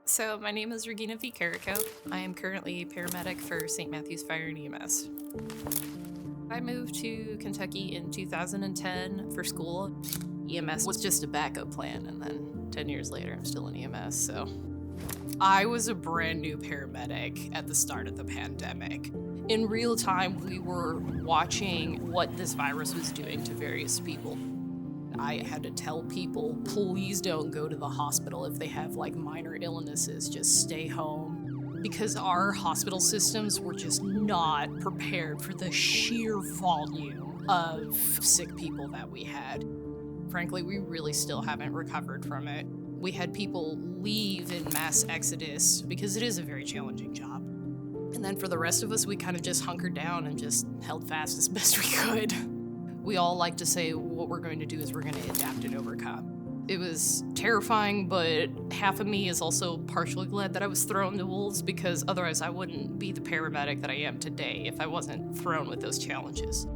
So my name is Regina Carico. I am currently a paramedic for St. Matthew's Fire and EMS. I moved to Kentucky in 2010 for school. EMS was just a backup plan, and then 10 years later, I'm still in EMS, so. I was a brand new paramedic at the start of the pandemic. In real time, we were watching what this virus was doing to various people. I had to tell people, please don't go to the hospital if they have like minor illnesses, just stay home. Because our hospital systems were just not prepared for the sheer volume of sick people that we had. Frankly, we really still haven't recovered from it. We had people leave in mass exodus because it is a very challenging job. And then for the rest of us, we kind of just hunkered down and just held fast as best we could. We all like to say what we're going to do is we're going to adapt and overcome. It was terrifying, but half of me is also partially glad that I was thrown to wolves because otherwise I wouldn't be the paramedic that I am today if I wasn't thrown with those challenges.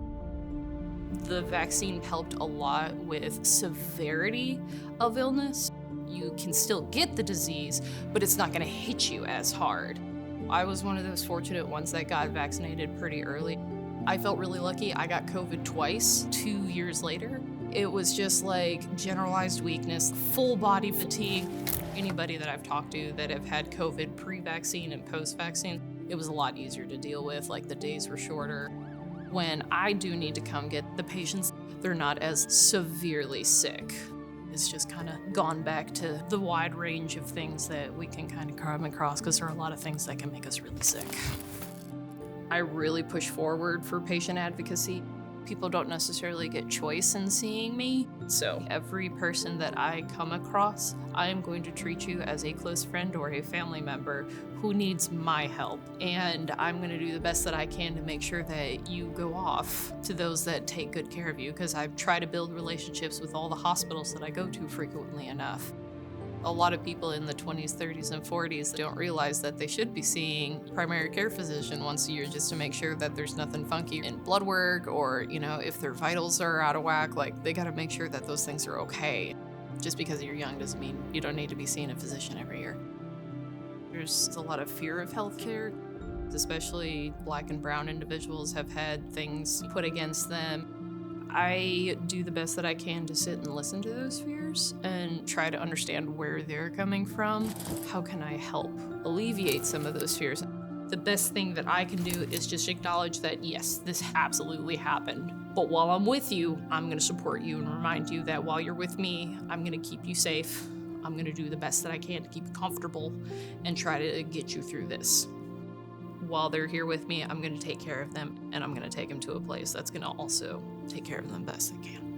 The vaccine helped a lot with severity of illness. You can still get the disease, but it's not going to hit you as hard. I was one of those fortunate ones that got vaccinated pretty early. I felt really lucky. I got COVID twice, 2 years later. It was just like generalized weakness, full body fatigue. Anybody that I've talked to that have had COVID pre-vaccine and post-vaccine, it was a lot easier to deal with, like the days were shorter. When I do need to come get the patients, they're not as severely sick. It's just kind of gone back to the wide range of things that we can kind of come across because there are a lot of things that can make us really sick. I really push forward for patient advocacy. People don't necessarily get choice in seeing me. So every person that I come across, I am going to treat you as a close friend or a family member who needs my help. And I'm going to do the best that I can to make sure that you go off to those that take good care of you, because I try to build relationships with all the hospitals that I go to frequently enough. A lot of people in the 20s, 30s, and 40s don't realize that they should be seeing primary care physician once a year just to make sure that there's nothing funky in blood work or, if their vitals are out of whack, like they gotta make sure that those things are okay. Just because you're young doesn't mean you don't need to be seeing a physician every year. There's a lot of fear of healthcare, especially Black and brown individuals have had things put against them. I do the best that I can to sit and listen to those fears and try to understand where they're coming from. How can I help alleviate some of those fears? The best thing that I can do is just acknowledge that, yes, this absolutely happened. But while I'm with you, I'm gonna support you and remind you that while you're with me, I'm gonna keep you safe. I'm gonna do the best that I can to keep you comfortable and try to get you through this. While they're here with me, I'm going to take care of them, and I'm going to take them to a place that's going to also take care of them best they can.